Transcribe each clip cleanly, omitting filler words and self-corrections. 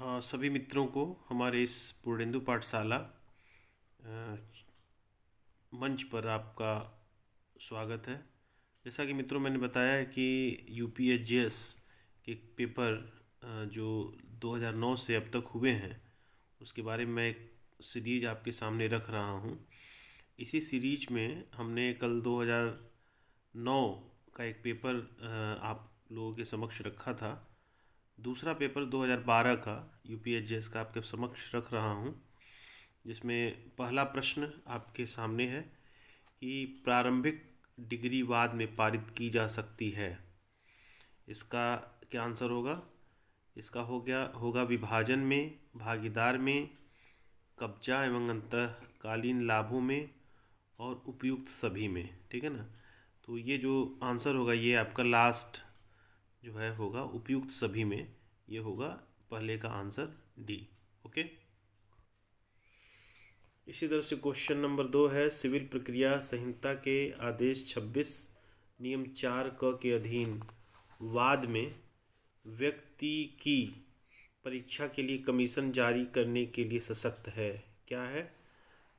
हाँ, सभी मित्रों को हमारे इस पूर्णेंदु पाठशाला मंच पर आपका स्वागत है। जैसा कि मित्रों मैंने बताया है कि यूपीएसजीएस के पेपर जो 2009 से अब तक हुए हैं उसके बारे में मैं एक सीरीज आपके सामने रख रहा हूँ। इसी सीरीज में हमने कल 2009 का एक पेपर आप लोगों के समक्ष रखा था। दूसरा पेपर 2012 का यूपीएसजीएस का आपके समक्ष रख रहा हूँ, जिसमें पहला प्रश्न आपके सामने है कि प्रारंभिक डिग्री बाद में पारित की जा सकती है। इसका क्या आंसर होगा? इसका होगा विभाजन में, भागीदार में, कब्जा एवं अंतःकालीन लाभों में और उपयुक्त सभी में। ठीक है ना। तो ये जो आंसर होगा ये आपका लास्ट जो है होगा उपयुक्त सभी में। ये होगा पहले का आंसर डी। ओके। इसी तरह से क्वेश्चन नंबर 2 है सिविल प्रक्रिया संहिता के आदेश 26 नियम 4 क के अधीन वाद में व्यक्ति की परीक्षा के लिए कमीशन जारी करने के लिए सशक्त है। क्या है?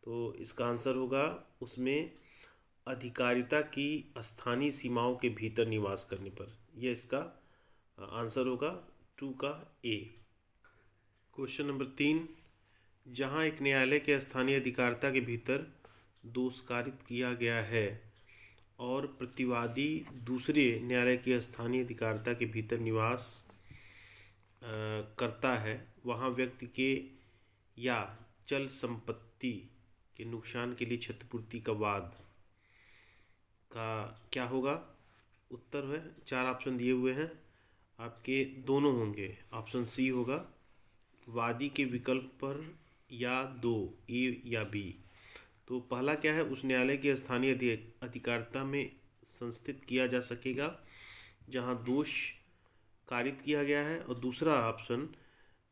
तो इसका आंसर होगा उसमें अधिकारिता की स्थानीय सीमाओं के भीतर निवास करने पर। यह इसका आंसर होगा 2 का ए। क्वेश्चन नंबर 3, जहां एक न्यायालय के स्थानीय अधिकारिता के भीतर दोष कारित किया गया है और प्रतिवादी दूसरे न्यायालय के स्थानीय अधिकारिता के भीतर निवास करता है, वहां व्यक्ति के या चल संपत्ति के नुकसान के लिए क्षतिपूर्ति का वाद का क्या होगा? उत्तर है 4 ऑप्शन दिए हुए हैं आपके, दोनों होंगे। ऑप्शन सी होगा वादी के विकल्प पर या 2, ए या बी। तो पहला क्या है? उस न्यायालय के स्थानीय अधिकारिता में संस्थित किया जा सकेगा जहां दोष कारित किया गया है, और दूसरा ऑप्शन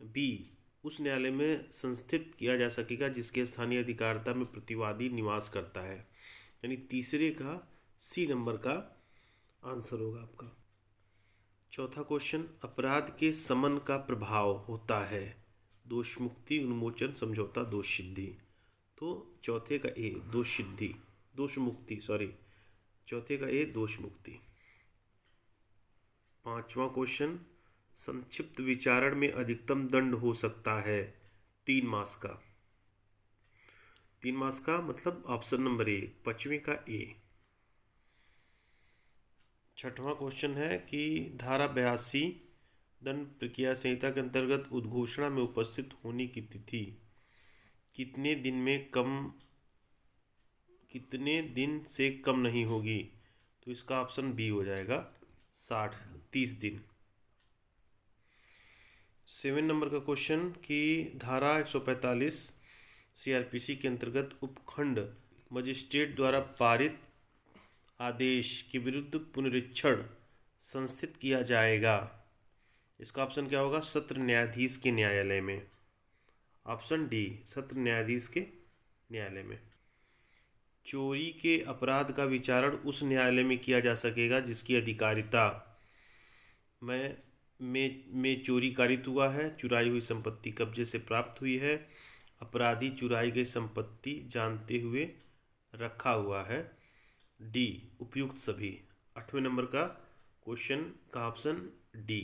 बी उस न्यायालय में संस्थित किया जा सकेगा जिसके स्थानीय अधिकारिता में प्रतिवादी निवास करता है। यानी तीसरे का सी नंबर का आंसर होगा आपका। चौथा क्वेश्चन, अपराध के समन का प्रभाव होता है दोष मुक्ति, उन्मोचन, समझौता, दोष सिद्धि। तो चौथे का ए दोष मुक्ति चौथे का ए दोष मुक्ति। पांचवा क्वेश्चन, संक्षिप्त विचारण में अधिकतम दंड हो सकता है 3 मास का। 3 मास का मतलब ऑप्शन नंबर ए, पांचवें का ए। छठवां क्वेश्चन है कि धारा 82 दंड प्रक्रिया संहिता के अंतर्गत उद्घोषणा में उपस्थित होने की तिथि कितने दिन से कम नहीं होगी? तो इसका ऑप्शन बी हो जाएगा 30 दिन। 7 नंबर का क्वेश्चन कि धारा 145 सीआरपीसी के अंतर्गत उपखंड मजिस्ट्रेट द्वारा पारित आदेश के विरुद्ध पुनरीक्षण संस्थित किया जाएगा। इसका ऑप्शन क्या होगा? सत्र न्यायाधीश के न्यायालय में। ऑप्शन डी सत्र न्यायाधीश के न्यायालय में। चोरी के अपराध का विचारण उस न्यायालय में किया जा सकेगा जिसकी अधिकारिता में चोरी कारित हुआ है, चुराई हुई संपत्ति कब्जे से प्राप्त हुई है, अपराधी चुराई गई संपत्ति जानते हुए रखा हुआ है। डी उपयुक्त सभी। 8वें नंबर का क्वेश्चन का ऑप्शन डी।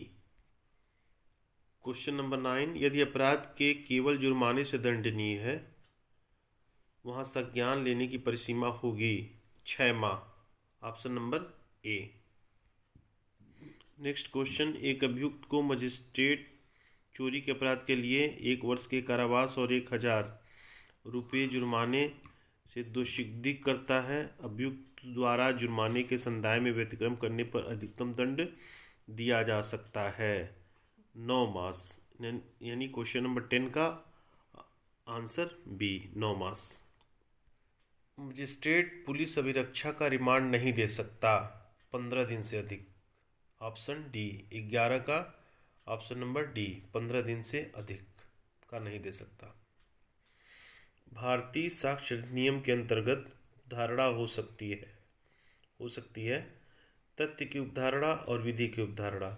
क्वेश्चन नंबर 9, यदि अपराध के केवल जुर्माने से दंडनीय है वहां संज्ञान लेने की परिसीमा होगी 6 माह। Option number A. Next question, एक अभियुक्त को मजिस्ट्रेट चोरी के अपराध के लिए 1 वर्ष के कारावास और 1000 रुपये जुर्माने से दोषी करता है। अभियुक्त द्वारा जुर्माने के संदाय में व्यतिक्रम करने पर अधिकतम दंड दिया जा सकता है 9 मास। यानी क्वेश्चन नंबर 10 का आंसर बी 9 मास। मजिस्ट्रेट पुलिस अभिरक्षा का रिमांड नहीं दे सकता 15 दिन से अधिक। ऑप्शन डी 11 का ऑप्शन नंबर डी 15 दिन से अधिक का नहीं दे सकता। भारतीय साक्ष्य अधिनियम के अंतर्गत धारणा हो सकती है तथ्य की उपधारणा और विधि की उपधारणा।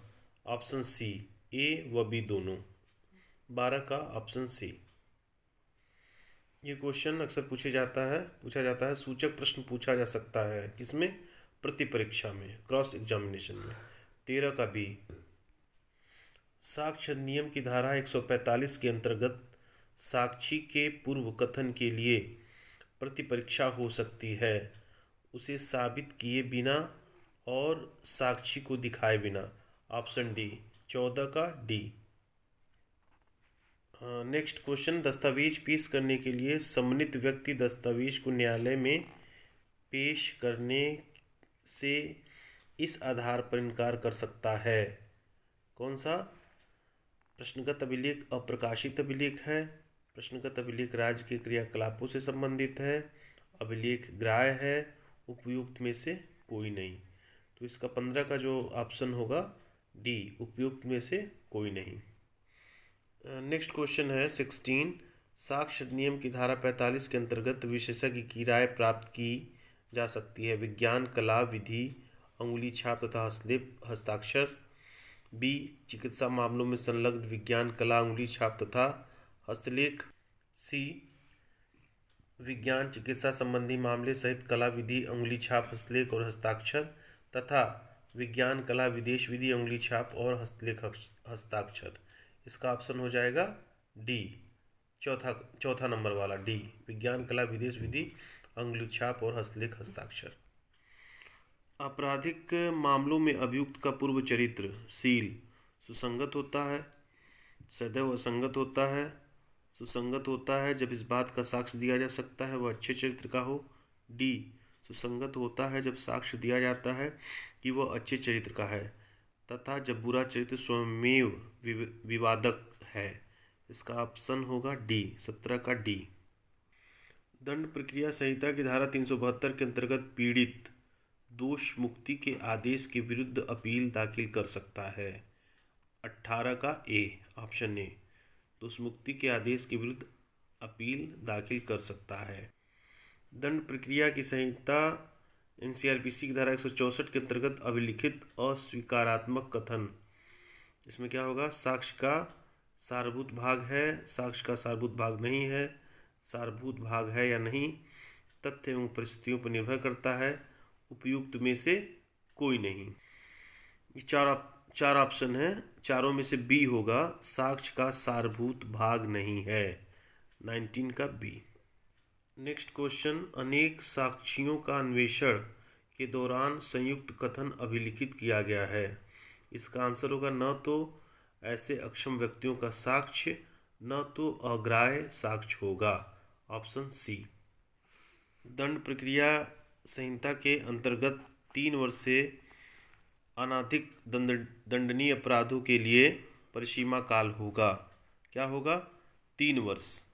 ऑप्शन सी ए व बी दोनों। 12 का ऑप्शन सी। ये क्वेश्चन अक्सर पूछा जाता है, सूचक प्रश्न पूछा जा सकता है किसमें? प्रति परीक्षा में, क्रॉस एग्जामिनेशन में। 13 का बी। साक्ष्य अधिनियम की धारा 145 के अंतर्गत साक्षी के पूर्व कथन के लिए प्रति परीक्षा हो सकती है उसे साबित किए बिना और साक्षी को दिखाए बिना। ऑप्शन डी, 14 का डी। नेक्स्ट क्वेश्चन, दस्तावेज पेश करने के लिए सम्मानित व्यक्ति दस्तावेज को न्यायालय में पेश करने से इस आधार पर इनकार कर सकता है। कौन सा? प्रश्नगत अभिलेख अप्रकाशित अभिलेख है, प्रश्नगत अभिलेख राज्य के क्रियाकलापों से संबंधित है, अभिलेख ग्राह्य है, उपयुक्त में से कोई नहीं। तो इसका 15 का जो ऑप्शन होगा डी, उपयुक्त में से कोई नहीं। नेक्स्ट क्वेश्चन है 16, साक्ष्य अधिनियम की धारा 45 के अंतर्गत विशेषज्ञ की राय प्राप्त की जा सकती है विज्ञान, कला, विधि, अंगुली छाप तथा हस्ताक्षर। बी, चिकित्सा मामलों में संलग्न विज्ञान, कला, अंगुली छाप तथा हस्तलेख। सी, विज्ञान, चिकित्सा संबंधी मामले सहित कला, विधि, अंगुली छाप, हस्तलेख और हस्ताक्षर तथा विज्ञान, कला, विदेश विधि, अंगुली छाप और हस्तलेख हस्ताक्षर। इसका ऑप्शन हो जाएगा डी, चौथा नंबर वाला डी, विज्ञान, कला, विदेश विधि, अंगुली छाप और हस्तलेख हस्ताक्षर। आपराधिक मामलों में अभियुक्त का पूर्व चरित्र सील सुसंगत होता है, सदैव असंगत होता है, सुसंगत होता है जब इस बात का साक्ष्य दिया जा सकता है वह अच्छे चरित्र का हो। डी, सुसंगत होता है जब साक्ष्य दिया जाता है कि वह अच्छे चरित्र का है तथा जब बुरा चरित्र स्वयमेव विवादक है। इसका ऑप्शन होगा डी, 17 का डी। दंड प्रक्रिया संहिता की धारा 372 के अंतर्गत पीड़ित दोष मुक्ति के आदेश के विरुद्ध अपील दाखिल कर सकता है। 18 का ए, ऑप्शन ए, दोष मुक्ति के आदेश के विरुद्ध अपील दाखिल कर सकता है। दंड प्रक्रिया की संहिता एनसीआरपीसी की धारा 164 के अंतर्गत अभिलिखित अस्वीकारात्मक कथन, इसमें क्या होगा? साक्ष्य का सारभूत भाग है, साक्ष्य का सारभूत भाग नहीं है, सारभूत भाग है या नहीं, तथ्य एवं परिस्थितियों पर निर्भर करता है, उपयुक्त में से कोई नहीं। ये चार ऑप्शन है, चारों में से बी होगा, साक्ष्य का सारभूत भाग नहीं है। 19 का बी। नेक्स्ट क्वेश्चन, अनेक साक्ष्यों का अन्वेषण के दौरान संयुक्त कथन अभिलिखित किया गया है। इसका आंसर होगा न तो ऐसे अक्षम व्यक्तियों का साक्ष्य, न तो अग्राह्य साक्ष्य होगा। Option C. दंड प्रक्रिया संहिता के अंतर्गत 3 वर्ष से अनधिक दंडनीय अपराधों के लिए परिसीमा काल होगा। क्या होगा? 3 वर्ष।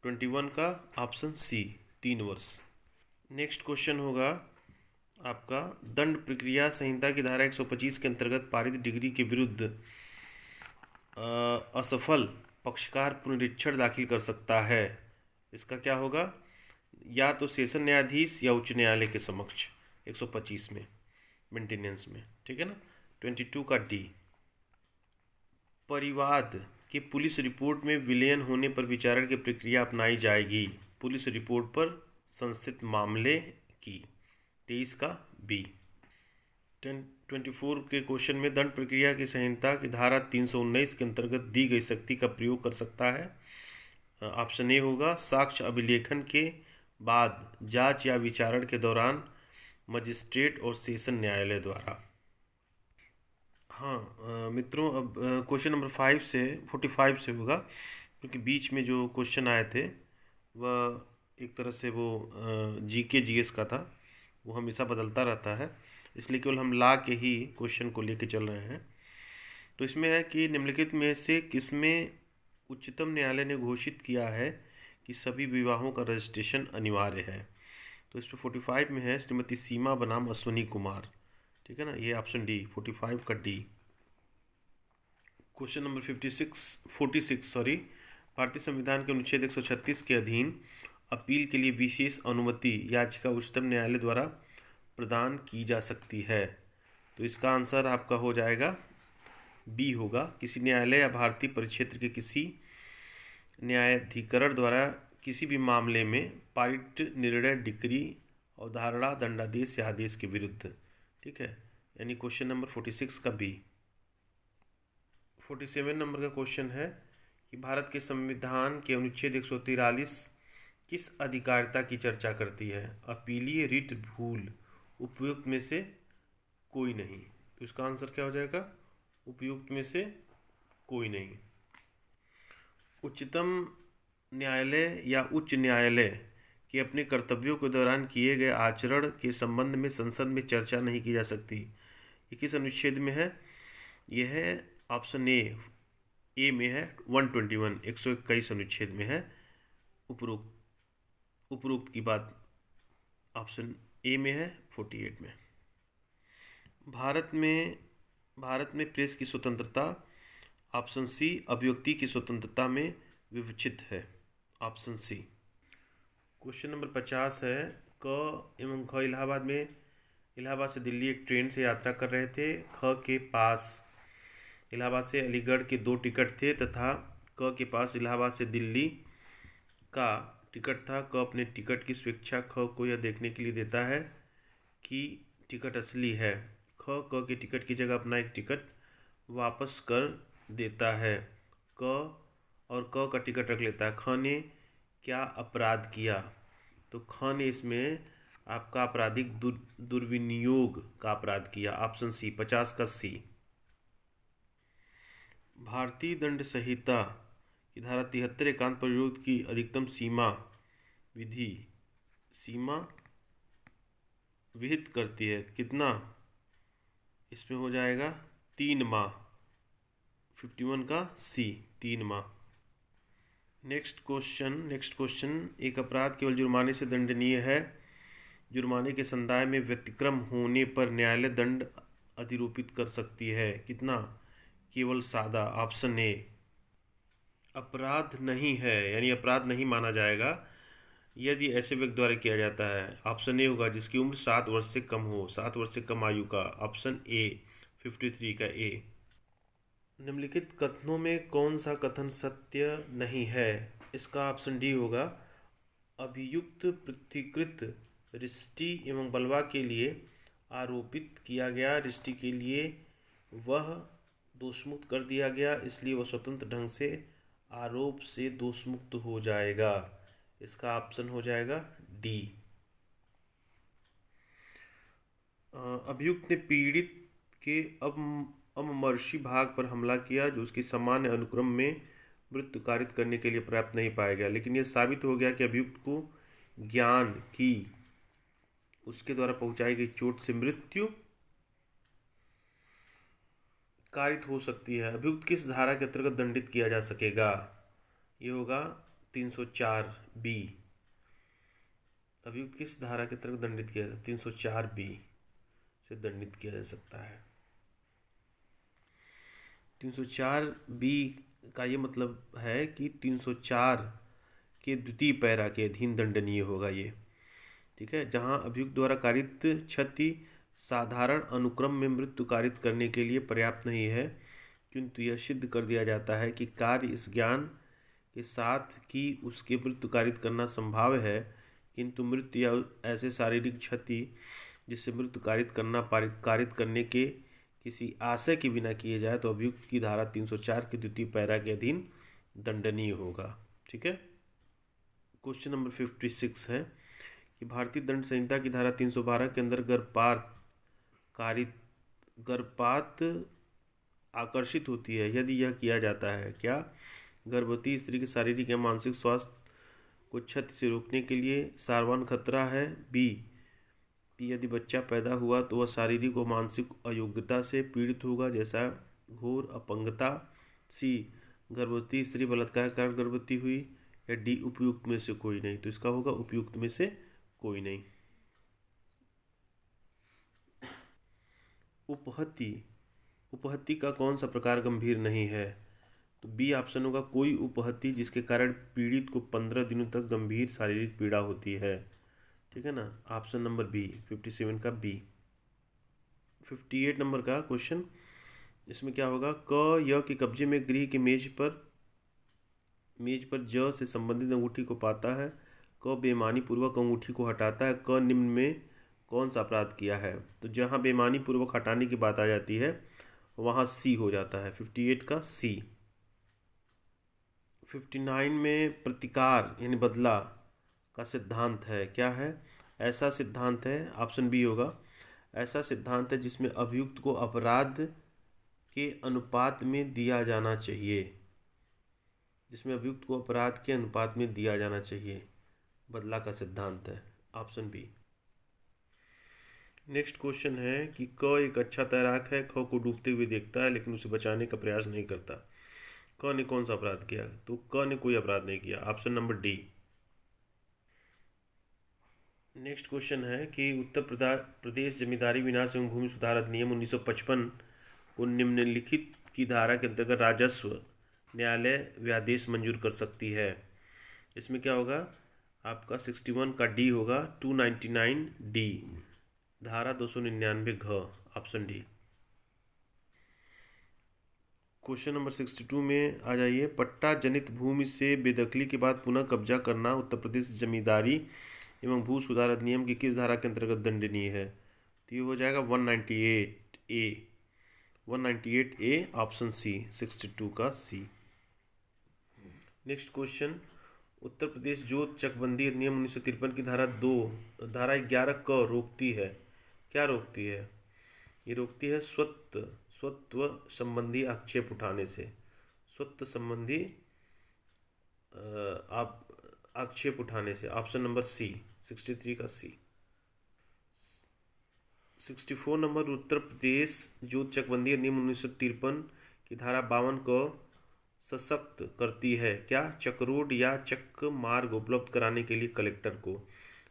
21 का ऑप्शन सी, 3 वर्ष। नेक्स्ट क्वेश्चन होगा आपका, दंड प्रक्रिया संहिता की धारा 125 के अंतर्गत पारित डिग्री के विरुद्ध असफल पक्षकार पुनरीक्षण दाखिल कर सकता है। इसका क्या होगा? या तो सेशन न्यायाधीश या उच्च न्यायालय के समक्ष 125 में मेंटेनेंस में, ठीक है ना। 22 का डी। परिवाद कि पुलिस रिपोर्ट में विलयन होने पर विचारण की प्रक्रिया अपनाई जाएगी पुलिस रिपोर्ट पर संस्थित मामले की। 23 का बी। 24 के क्वेश्चन में दंड प्रक्रिया की संहिता की धारा 319 के अंतर्गत दी गई शक्ति का प्रयोग कर सकता है। ऑप्शन ए होगा, साक्ष्य अभिलेखन के बाद जांच या विचारण के दौरान मजिस्ट्रेट और सेशन न्यायालय द्वारा। हाँ मित्रों, अब क्वेश्चन नंबर 5 से 45 से होगा, क्योंकि बीच में जो क्वेश्चन आए थे वह एक तरह से वो जीके जीएस का था, वो हमेशा बदलता रहता है, इसलिए केवल हम ला के ही क्वेश्चन को लेके चल रहे हैं। तो इसमें है कि निम्नलिखित में से किसमें उच्चतम न्यायालय ने घोषित किया है कि सभी विवाहों का रजिस्ट्रेशन अनिवार्य है। तो इसमें 45 में है श्रीमती सीमा बनाम अश्विनी कुमार, ठीक है ना, ये ऑप्शन डी, 45 का डी। क्वेश्चन नंबर 46 भारतीय संविधान के अनुच्छेद 136 के अधीन अपील के लिए विशेष अनुमति याचिका उच्चतम न्यायालय द्वारा प्रदान की जा सकती है। तो इसका आंसर आपका हो जाएगा बी होगा, किसी न्यायालय या भारतीय परिक्षेत्र के किसी न्यायाधिकरण द्वारा किसी भी मामले में पारित निर्णय, डिक्री, अवधारणा, दंडादेश या आदेश के विरुद्ध। ठीक है, यानी क्वेश्चन नंबर 46 का बी। 47 नंबर का क्वेश्चन है कि भारत के संविधान के अनुच्छेद 143 किस अधिकारिता की चर्चा करती है? अपीलीय रिट भूल उपयुक्त में से कोई नहीं। तो इसका आंसर क्या हो जाएगा? उपयुक्त में से कोई नहीं। उच्चतम न्यायालय या उच्च न्यायालय के अपने कर्तव्यों के दौरान किए गए आचरण के संबंध में संसद में चर्चा नहीं की जा सकती। ये किस अनुच्छेद में है? यह है ऑप्शन ए में है 121 121 अनुच्छेद में है। उपरोक्त की बात ऑप्शन ए में है 48 में। भारत में प्रेस की स्वतंत्रता ऑप्शन सी अभिव्यक्ति की स्वतंत्रता में विवक्षित है। Option C. क्वेश्चन नंबर 50 है, क एवं ख इलाहाबाद से दिल्ली एक ट्रेन से यात्रा कर रहे थे। ख के पास इलाहाबाद से अलीगढ़ के 2 टिकट थे तथा क के पास इलाहाबाद से दिल्ली का टिकट था। क अपने टिकट की स्वेच्छा ख को यह देखने के लिए देता है कि टिकट असली है। ख के टिकट की जगह अपना एक टिकट वापस कर देता है। क का टिकट रख लेता है। ख ने क्या अपराध किया? तो ख ने इसमें आपका आपराधिक दुर्विनियोग का अपराध किया। ऑप्शन सी 50 का सी। भारतीय दंड संहिता की धारा 73 एकांत प्रयोग की अधिकतम सीमा विहित करती है। कितना? इसमें हो जाएगा 3 माह। 51 का सी 3 माह। नेक्स्ट क्वेश्चन, एक अपराध केवल जुर्माने से दंडनीय है। जुर्माने के संदाय में व्यतिक्रम होने पर न्यायालय दंड अधिरोपित कर सकती है। कितना? केवल सादा। Option A. अपराध नहीं है यानी अपराध नहीं माना जाएगा यदि ऐसे व्यक्ति द्वारा किया जाता है। ऑप्शन ए होगा जिसकी उम्र 7 वर्ष से कम हो। 7 वर्ष से कम आयु का। ऑप्शन ए 53 का ए। निम्नलिखित कथनों में कौन सा कथन सत्य नहीं है? इसका ऑप्शन डी होगा। अभियुक्त पृथकीकृत रिष्टि एवं बलवा के लिए आरोपित किया गया। रिष्टि के लिए वह दोषमुक्त कर दिया गया, इसलिए वह स्वतंत्र ढंग से आरोप से दोषमुक्त हो जाएगा। इसका ऑप्शन हो जाएगा डी। अभियुक्त ने पीड़ित के अमर्षी भाग पर हमला किया जो उसकी सामान्य अनुक्रम में मृत्यु कारित करने के लिए पर्याप्त नहीं पाया गया, लेकिन यह साबित हो गया कि अभियुक्त को ज्ञान की उसके द्वारा पहुंचाई गई चोट से मृत्यु कारित हो सकती है। अभियुक्त किस धारा के अंतर्गत दंडित किया जा सकेगा? ये होगा 304 बी। अभियुक्त किस धारा के अंतर्गत दंडित किया जा सकता है? 304 बी से दंडित किया जा सकता है। 304 बी का ये मतलब है कि 304 के द्वितीय पैरा के अधीन दंडनीय होगा ये। ठीक है, जहां अभियुक्त द्वारा कारित क्षति साधारण अनुक्रम में मृत्यु कारित करने के लिए पर्याप्त नहीं है, किंतु यह सिद्ध कर दिया जाता है कि कार्य इस ज्ञान के साथ कि उसके मृत्यु कारित करना संभव है, किंतु मृत्यु या ऐसे शारीरिक क्षति जिससे मृत्यु कारित करने के किसी आशय के बिना किए जाए तो अभियुक्त की धारा 304 के द्वितीय पैरा के अधीन दंडनीय होगा। ठीक है। क्वेश्चन नंबर 56 है कि भारतीय दंड संहिता की धारा 312 के अंदर गर्भपात आकर्षित होती है यदि यह किया जाता है। क्या? गर्भवती स्त्री के शारीरिक या मानसिक स्वास्थ्य को क्षति से रोकने के लिए सार्वजनिक खतरा है। बी यदि बच्चा पैदा हुआ तो वह शारीरिक और मानसिक अयोग्यता से पीड़ित होगा जैसा घोर अपंगता। सी गर्भवती स्त्री बलात्कार के कारण गर्भवती हुई। या डी उपयुक्त में से कोई नहीं। तो इसका होगा उपयुक्त में से कोई नहीं। उपहत्ति का कौन सा प्रकार गंभीर नहीं है? तो बी ऑप्शन होगा कोई उपहत्ति जिसके कारण पीड़ित को 15 दिनों तक गंभीर शारीरिक पीड़ा होती है। ठीक है ना, ऑप्शन नंबर बी 57 का बी। 58 नंबर का क्वेश्चन, इसमें क्या होगा? क य के कब्जे में गृह की मेज पर मेज पर ज से संबंधित अंगूठी को पाता है। क बेईमानी पूर्वक अंगूठी को हटाता है। क निम्न में कौन सा अपराध किया है? तो जहाँ बेईमानी पूर्वक हटाने की बात आ जाती है वहाँ सी हो जाता है, 58 का सी। 59 में प्रतिकार यानी बदला का सिद्धांत है, क्या है? ऐसा सिद्धांत है, ऑप्शन बी होगा, ऐसा सिद्धांत है जिसमें अभियुक्त को अपराध के अनुपात में दिया जाना चाहिए, जिसमें अभियुक्त को अपराध के अनुपात में दिया जाना चाहिए, बदला का सिद्धांत है, ऑप्शन बी। नेक्स्ट क्वेश्चन है कि क एक अच्छा तैराक है, ख को डूबते हुए देखता है लेकिन उसे बचाने का प्रयास नहीं करता। क ने कौन सा अपराध किया? तो क ने कोई अपराध नहीं किया, option number D. Next question है कि उत्तर प्रदेश जमींदारी विनाश एवं भूमि सुधार अधिनियम 1955 को निम्नलिखित की धारा के अंतर्गत राजस्व न्यायालय व्यादेश मंजूर कर सकती है। इसमें क्या होगा? आपका 61 का डी होगा, 299 डी, धारा 299 घ, ऑप्शन डी। क्वेश्चन नंबर 62 में आ जाइए। पट्टा जनित भूमि से बेदखली के बाद पुनः कब्जा करना उत्तर प्रदेश जमींदारी एवं भू सुधार अधिनियम की किस धारा के अंतर्गत दंडनीय है? तो ये हो जाएगा 198 ए, ऑप्शन सी, 62 का सी। नेक्स्ट क्वेश्चन, उत्तर प्रदेश जोत चकबंदी अधिनियम 1953 की धारा 11 क रोकती है, क्या रोकती है? ये रोकती है स्वत्व संबंधी आक्षेप उठाने से, स्वत्व संबंधी आक्षेप उठाने से, ऑप्शन नंबर सी, 63 का सी। 64 नंबर, उत्तर प्रदेश जोत चकबंदी अधिनियम 1953 की धारा 52 को सशक्त करती है, क्या? चक रोड या चक मार्ग उपलब्ध कराने के लिए कलेक्टर को,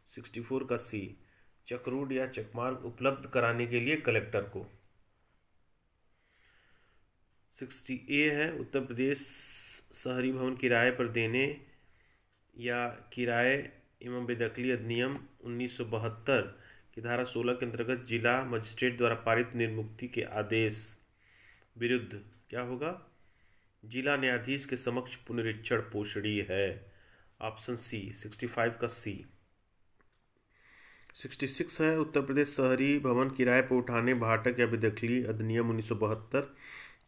64 का सी, चक रोड या चक मार्ग उपलब्ध कराने के लिए कलेक्टर को। 60 ए है, उत्तर प्रदेश शहरी भवन किराए पर देने या किराए एवं बेदखली अधिनियम 1972 की धारा 16 के अंतर्गत जिला मजिस्ट्रेट द्वारा पारित निर्मुक्ति के आदेश विरुद्ध क्या होगा? जिला न्यायाधीश के समक्ष पुनरीक्षण पोषणीय है, ऑप्शन सी, 65 का सी। 66 है, उत्तर प्रदेश शहरी भवन किराए पर उठाने भाटक या बेदखली अधिनियम 1972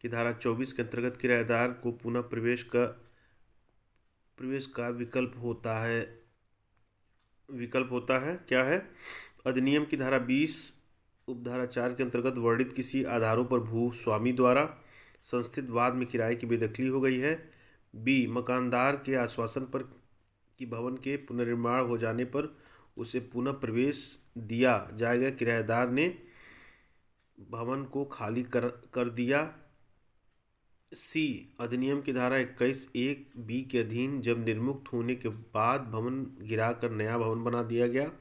की धारा 24 के अंतर्गत किराएदार को पुनः प्रवेश का विकल्प होता है, क्या है? अधिनियम की धारा 20 उपधारा 4 के अंतर्गत वर्णित किसी आधारों पर भू स्वामी द्वारा संस्थित वाद में किराए की बेदखली हो गई है। बी, मकानदार के आश्वासन पर कि भवन के पुनर्निर्माण हो जाने पर उसे पुनः प्रवेश दिया जाएगा, किराएदार ने भवन को खाली कर दिया। सी, अधिनियम की धारा 21(1) बी के अधीन जब निर्मुक्त होने के बाद भवन गिराकर नया भवन बना दिया गया।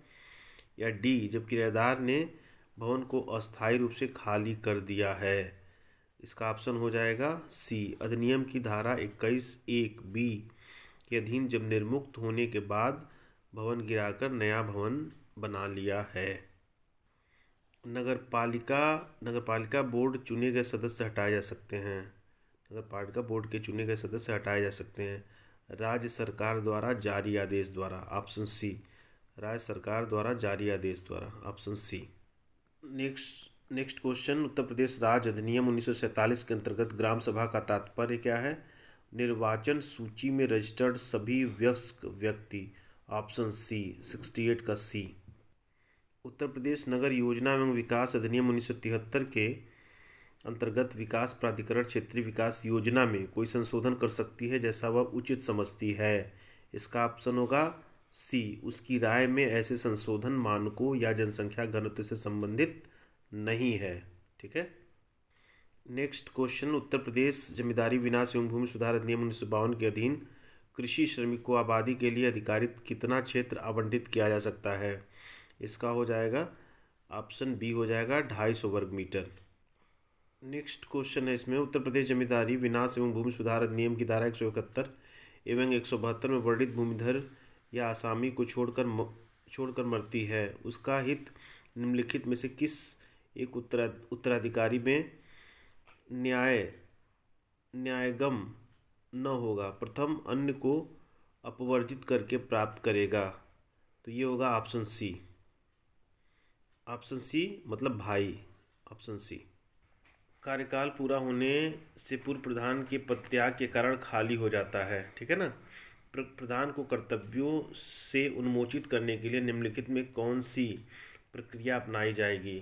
या डी, जब किराएदार ने भवन को अस्थायी रूप से खाली कर दिया है। इसका ऑप्शन हो जाएगा सी, अधिनियम की धारा 21(1) बी के अधीन जब निर्मुक्त होने के बाद भवन गिराकर नया भवन बना लिया है। नगरपालिका बोर्ड चुने गए सदस्य हटाए जा सकते हैं, नगरपालिका बोर्ड के चुने गए सदस्य हटाए जा सकते हैं राज्य सरकार द्वारा जारी आदेश द्वारा, ऑप्शन सी, राज्य सरकार द्वारा जारी आदेश द्वारा, option C. Next question, Uttar Pradesh राज्य अधिनियम 1947 के अंतर्गत ग्राम सभा का तात्पर्य क्या है? निर्वाचन सूची में रजिस्टर्ड सभी वयस्क व्यक्ति, ऑप्शन सी, 68 का सी। उत्तर प्रदेश नगर योजना एवं विकास अधिनियम 1973 के अंतर्गत विकास प्राधिकरण क्षेत्रीय विकास योजना में कोई संशोधन कर सकती है जैसा वह उचित समझती है। इसका ऑप्शन होगा सी, उसकी राय में ऐसे संशोधन मानकों या जनसंख्या घनत्व से संबंधित नहीं है, ठीक है। नेक्स्ट क्वेश्चन, उत्तर प्रदेश जमींदारी विनाश एवं भूमि सुधार अधिनियम 1952 के अधीन कृषि श्रमिकों आबादी के लिए अधिकारित कितना क्षेत्र आवंटित किया जा सकता है? इसका हो जाएगा ऑप्शन बी, हो जाएगा 250 वर्ग मीटर। नेक्स्ट क्वेश्चन है इसमें, उत्तर प्रदेश जमींदारी विनाश एवं भूमि सुधार अधिनियम की धारा 171 एवं 172 में वर्णित भूमिधर या आसामी को छोड़कर मरती है, उसका हित निम्नलिखित में से किस एक उत्तराधिकारी में न्यायगम न होगा, प्रथम अन्य को अपवर्जित करके प्राप्त करेगा। तो ये होगा ऑप्शन सी। ऑप्शन सी मतलब भाई, ऑप्शन सी। कार्यकाल पूरा होने से पूर्व प्रधान के पदत्याग के कारण खाली हो जाता है, ठीक है ना। प्रधान को कर्तव्यों से उन्मोचित करने के लिए निम्नलिखित में कौन सी प्रक्रिया अपनाई जाएगी।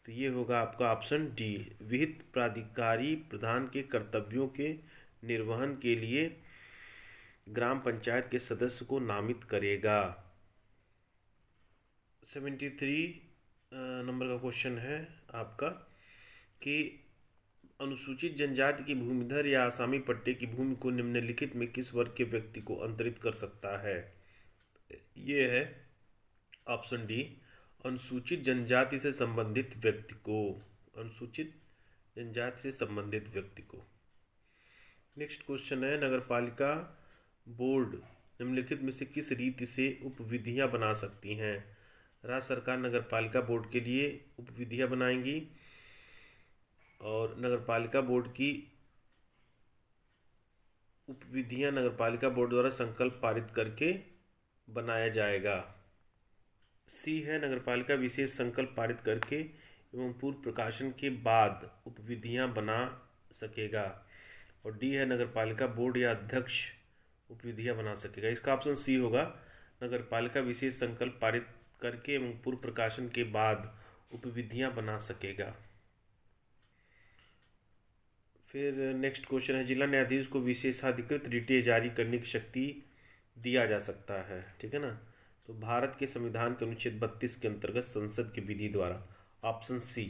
तो ये होगा आपका ऑप्शन डी। विहित प्राधिकारी प्रधान के कर्तव्यों के निर्वहन के लिए ग्राम पंचायत के सदस्य को नामित करेगा। 73 नंबर का क्वेश्चन है आपका कि अनुसूचित जनजाति की भूमिधर या आसामी पट्टे की भूमि को निम्नलिखित में किस वर्ग के व्यक्ति को अंतरित कर सकता है। ये है ऑप्शन डी, अनुसूचित जनजाति से संबंधित व्यक्ति को। अनुसूचित जनजाति से संबंधित व्यक्ति को। नेक्स्ट क्वेश्चन है, नगरपालिका बोर्ड निम्नलिखित में से किस रीति से उपविधियां बना सकती हैं। राज्य सरकार नगरपालिका बोर्ड के लिए उपविधियां बनाएंगी और नगरपालिका बोर्ड की उपविधियां नगरपालिका बोर्ड द्वारा संकल्प पारित करके बनाया जाएगा। सी है, नगरपालिका विशेष संकल्प पारित करके एवं पूर्व प्रकाशन के बाद उपविधियां बना सकेगा। और डी है, नगरपालिका बोर्ड या अध्यक्ष उपविधियां बना सकेगा। इसका ऑप्शन सी होगा, नगरपालिका विशेष संकल्प पारित करके एवं पूर्व प्रकाशन के बाद उपविधियां बना सकेगा। फिर नेक्स्ट क्वेश्चन है, जिला न्यायाधीश को विशेषाधिकृत रिटें जारी करने की शक्ति दिया जा सकता है, ठीक है ना। तो भारत के संविधान के अनुच्छेद 32 के अंतर्गत संसद की विधि द्वारा। Option C.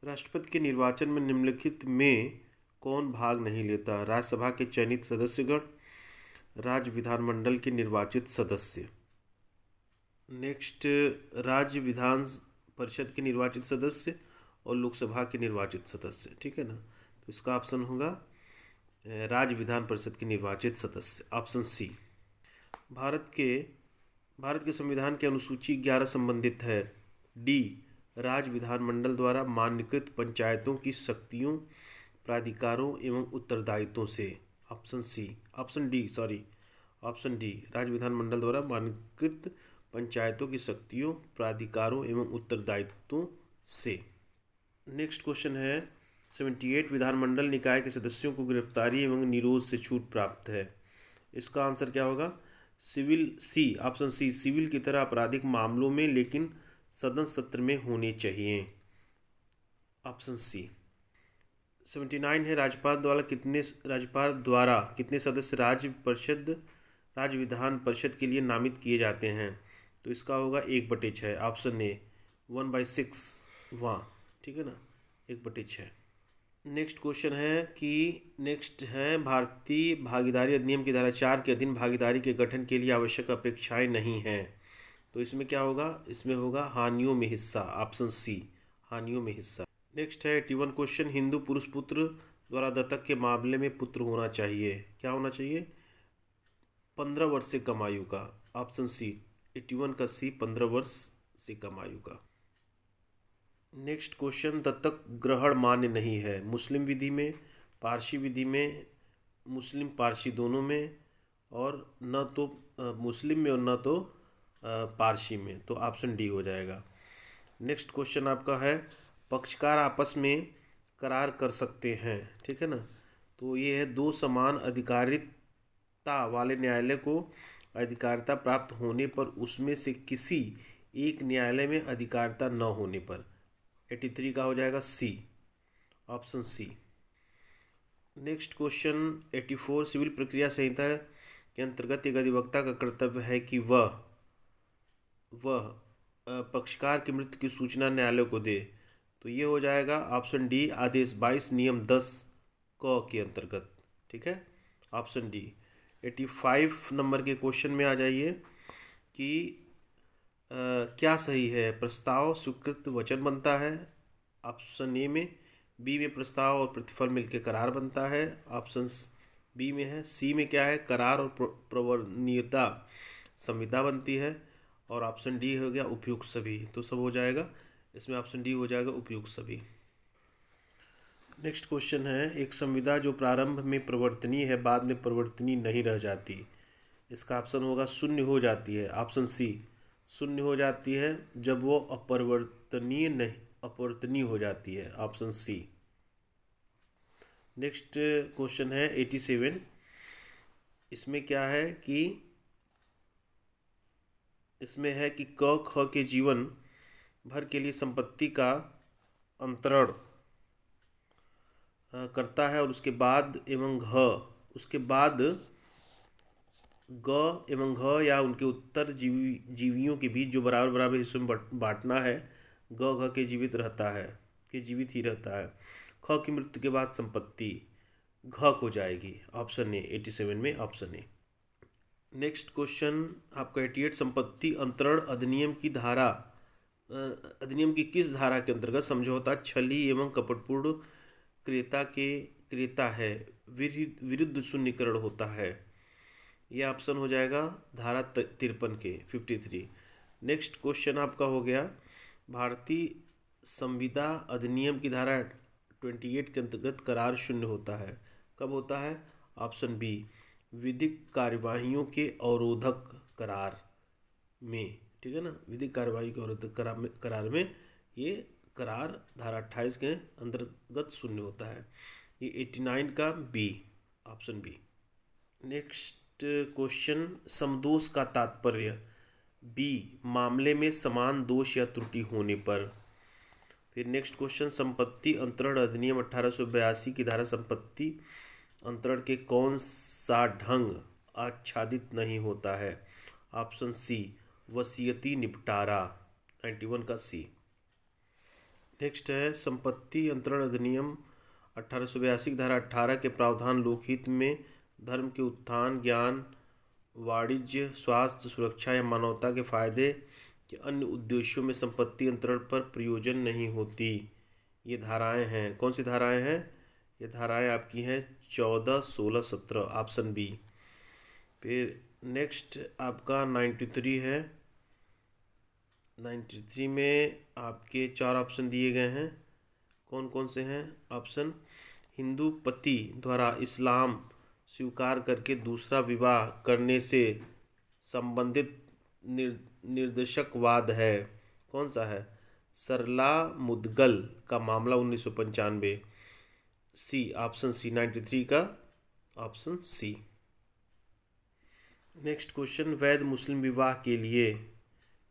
राष्ट्रपति के निर्वाचन में निम्नलिखित में कौन भाग नहीं लेता। राज्यसभा के चयनित सदस्यगण, राज्य विधानमंडल के निर्वाचित सदस्य। नेक्स्ट, राज्य विधान परिषद के निर्वाचित सदस्य और लोकसभा के निर्वाचित सदस्य, ठीक है ना। तो इसका ऑप्शन होगा राज्य विधान परिषद के निर्वाचित सदस्य, ऑप्शन सी। भारत के संविधान के अनुसूची 11 संबंधित है। डी, राज्य विधानमंडल द्वारा मान्यकृत पंचायतों की शक्तियों, प्राधिकारों एवं उत्तरदायित्वों से। ऑप्शन डी, राज्य विधानमंडल द्वारा मान्यकृत पंचायतों की शक्तियों, प्राधिकारों एवं उत्तरदायित्वों से। नेक्स्ट क्वेश्चन है, 78 विधानमंडल निकाय के सदस्यों को गिरफ्तारी एवं निरोध से छूट प्राप्त है। इसका आंसर क्या होगा। ऑप्शन सी, सिविल की तरह आपराधिक मामलों में, लेकिन सदन सत्र में होने चाहिए। Option C. 79 है, राज्यपाल द्वारा कितने सदस्य राज्य विधान परिषद के लिए नामित किए जाते हैं। तो इसका होगा 1/6, ऑप्शन ए 1/6 वहाँ, ठीक है ना, 1/6। नेक्स्ट क्वेश्चन है भारतीय भागीदारी अधिनियम की धारा 4 के अधीन भागीदारी के गठन के लिए आवश्यक अपेक्षाएं नहीं हैं। तो इसमें क्या होगा, इसमें होगा हानियों में हिस्सा, ऑप्शन सी, हानियों में हिस्सा। नेक्स्ट है 81 क्वेश्चन, हिंदू पुरुष पुत्र द्वारा दत्तक के मामले में पुत्र होना चाहिए, क्या होना चाहिए, 15 वर्ष से कम आयु का। ऑप्शन सी, 81 का सी, 15 वर्ष से कम आयु का। नेक्स्ट क्वेश्चन, दत्तक ग्रहण मान्य नहीं है मुस्लिम विधि में, पारसी विधि में, मुस्लिम पारसी दोनों में, और न तो मुस्लिम में और न तो पारसी में। तो ऑप्शन डी हो जाएगा। नेक्स्ट क्वेश्चन आपका है, पक्षकार आपस में करार कर सकते हैं, ठीक है ना। तो ये है, दो समान अधिकारिता वाले न्यायालय को अधिकारिता प्राप्त होने पर उसमें से किसी एक न्यायालय में अधिकारिता न होने पर। 83 का हो जाएगा C, option C. Next question 84, सिविल प्रक्रिया संहिता के अंतर्गत एक अधिवक्ता का कर्तव्य है कि वह पक्षकार की मृत्यु की सूचना न्यायालय को दे। तो ये हो जाएगा ऑप्शन डी, आदेश 22 नियम 10 क के अंतर्गत, ठीक है, ऑप्शन डी। 85 नंबर के क्वेश्चन में आ जाइए कि क्या सही है, प्रस्ताव स्वीकृत वचन बनता है, ऑप्शन ए में। बी में प्रस्ताव और प्रतिफल मिलकर करार बनता है, ऑप्शन बी में है। सी में क्या है, करार और प्रवर्तनीयता संविदा बनती है, और ऑप्शन डी हो गया उपयुक्त सभी। तो सब हो जाएगा, इसमें ऑप्शन डी हो जाएगा उपयुक्त सभी। नेक्स्ट क्वेश्चन है, एक संविदा जो प्रारंभ में परिवर्तनीय है बाद में परिवर्तनीय नहीं रह जाती। इसका ऑप्शन होगा शून्य हो जाती है, ऑप्शन सी। शून्य हो जाती है जब वो अपरिवर्तनीय हो जाती है, ऑप्शन सी। नेक्स्ट क्वेश्चन है 87। इसमें क्या है कि क ख के जीवन भर के लिए संपत्ति का अंतरण करता है और उसके बाद ग एवं घ या उनके उत्तर जीवियों के बीच जो बराबर बराबर हिस्सों में बांटना है, ग घ के जीवित ही रहता है। ख की मृत्यु के बाद संपत्ति घ को जाएगी, ऑप्शन ए, 87 में ऑप्शन ए। नेक्स्ट क्वेश्चन आपका 88, संपत्ति अंतरण अधिनियम की किस धारा के अंतर्गत समझौता छली एवं कपटपूर्ण क्रेता है विरुद्ध शून्यकरण होता है? यह ऑप्शन हो जाएगा धारा 53 के 53। नेक्स्ट क्वेश्चन आपका हो गया, भारतीय संविदा अधिनियम की धारा 28 के अंतर्गत करार शून्य होता है, कब होता है? ऑप्शन बी, विधिक कार्यवाहियों के अवरोधक करार में, ठीक है ना, विधिक कार्यवाही के अवरोधक करार में ये करार धारा 28 के अंतर्गत शून्य होता है। ये 89 का B, option B. Next question, समदोष का तात्पर्य बी, मामले में समान दोष या त्रुटि होने पर। फिर नेक्स्ट क्वेश्चन, संपत्ति अंतरण अधिनियम 1882 की धारा संपत्ति अंतरण के कौन सा ढंग आच्छादित नहीं होता है? ऑप्शन सी, वसीयती निपटारा, 91 का सी। नेक्स्ट है, संपत्ति अंतरण अधिनियम 1882 की धारा 18 के प्रावधान लोकहित में धर्म के उत्थान, ज्ञान, वाणिज्य, स्वास्थ्य, सुरक्षा या मानवता के फायदे के अन्य उद्देश्यों में संपत्ति अंतरण पर प्रयोजन नहीं होती। ये धाराएं हैं, कौन सी धाराएं हैं? ये धाराएं आपकी हैं 14, 16, 17, ऑप्शन बी। फिर नेक्स्ट आपका 93 है। 93 में आपके 4 ऑप्शन दिए गए हैं, कौन कौन से हैं? ऑप्शन, हिंदू पति द्वारा इस्लाम स्वीकार करके दूसरा विवाह करने से संबंधित निर्देशकवाद है, कौन सा है? सरला मुदगल का मामला 1995, सी, ऑप्शन सी, 93 का ऑप्शन सी। नेक्स्ट क्वेश्चन, वैध मुस्लिम विवाह के लिए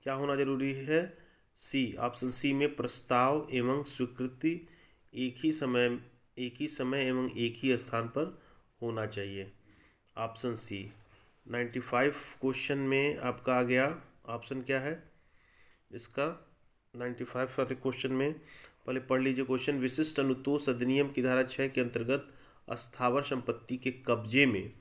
क्या होना जरूरी है? सी, ऑप्शन सी में प्रस्ताव एवं स्वीकृति एक ही समय एवं एक ही स्थान पर होना चाहिए, ऑप्शन सी। 95 क्वेश्चन में आपका आ गया, ऑप्शन क्या है इसका? 95 वाले क्वेश्चन में पहले पढ़ लीजिए क्वेश्चन, विशिष्ट अनुतोष अधिनियम की धारा 6 के अंतर्गत अस्थावर संपत्ति के कब्जे में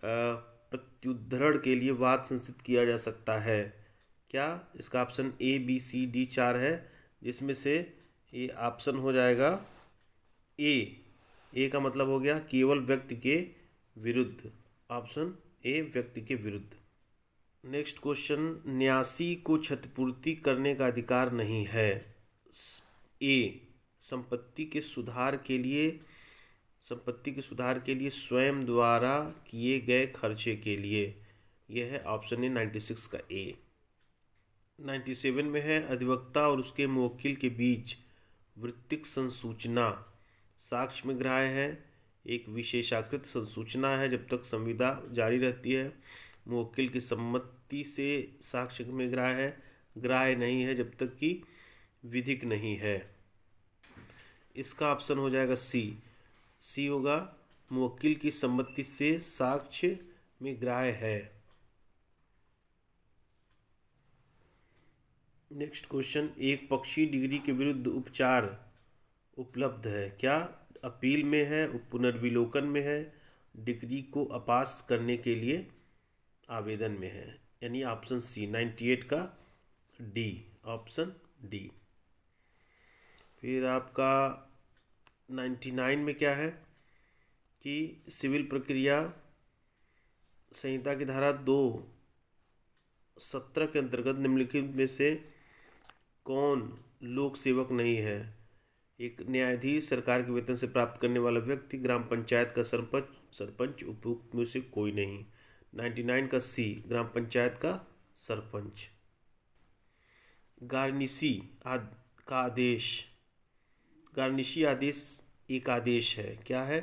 प्रत्युद्धरण के लिए वाद संसित किया जा सकता है क्या? इसका option A, B, C, D 4 है, जिसमें से ये ऑप्शन हो जाएगा ए का मतलब हो गया केवल व्यक्ति के विरुद्ध, ऑप्शन ए, व्यक्ति के विरुद्ध। नेक्स्ट क्वेश्चन, न्यासी को क्षतिपूर्ति करने का अधिकार नहीं है। ए, संपत्ति के सुधार के लिए स्वयं द्वारा किए गए खर्चे के लिए, यह है ऑप्शन ए, 96 का ए। 97 में है, अधिवक्ता और उसके मुवक्किल के बीच वृत्तिक संसूचना साक्ष्य में ग्राह्य है, एक विशेषाकृत संसूचना है जब तक संविदा जारी रहती है। मुवक्किल की सम्मति से साक्ष्य में ग्राह्य है, ग्राह्य नहीं है जब तक कि विधिक नहीं है। इसका ऑप्शन हो जाएगा सी होगा, मुवक्किल की सम्मति से साक्ष्य में ग्राह्य है। नेक्स्ट क्वेश्चन, एक पक्षी डिग्री के विरुद्ध उपचार उपलब्ध है क्या? अपील में है, पुनर्विलोकन में है, डिग्री को अपास्त करने के लिए आवेदन में है, यानी ऑप्शन सी, 98 का डी, ऑप्शन डी। फिर आपका 99 में क्या है कि सिविल प्रक्रिया संहिता की धारा 217 के अंतर्गत निम्नलिखित में से कौन लोक सेवक नहीं है? एक न्यायाधीश, सरकार के वेतन से प्राप्त करने वाला व्यक्ति, ग्राम पंचायत का सरपंच, उपयुक्त में से कोई नहीं। 99 का सी, ग्राम पंचायत का सरपंच। गार्निशी का आदेश। गार्निशी आदेश एक आदेश है, क्या है?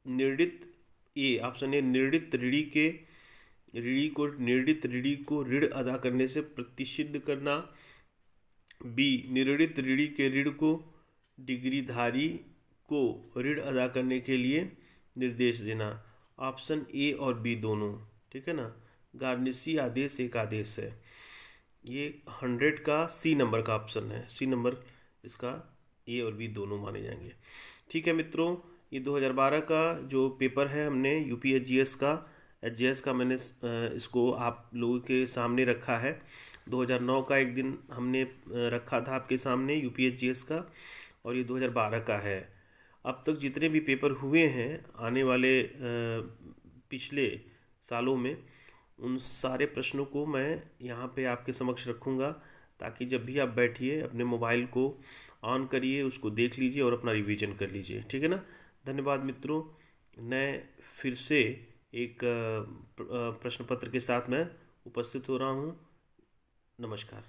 निर्णित, ए ऑप्शन ए, निर्णित ऋणी को ऋण अदा करने से प्रतिषिद्ध करना। बी, निर्णित ऋणी के ऋण को डिग्रीधारी को ऋण अदा करने के लिए निर्देश देना। ऑप्शन ए और बी दोनों, ठीक है ना। गार्निशी आदेश एक आदेश है। ये 100 का सी नंबर का ऑप्शन है, सी नंबर इसका ए और बी दोनों माने जाएंगे। ठीक है मित्रों, ये 2012 का जो पेपर है हमने यूपी एचजीएस का मैंने इसको आप लोगों के सामने रखा है। 2009 का एक दिन हमने रखा था आपके सामने यूपी एचजीएस का, और ये 2012 का है। अब तक जितने भी पेपर हुए हैं आने वाले पिछले सालों में, उन सारे प्रश्नों को मैं यहाँ पे आपके समक्ष रखूँगा, ताकि जब भी आप बैठिए अपने मोबाइल को ऑन करिए, उसको देख लीजिए और अपना रिवीजन कर लीजिए, ठीक है ना। धन्यवाद मित्रों। मैं फिर से एक प्रश्न पत्र के साथ मैं उपस्थित हो रहा हूँ। नमस्कार।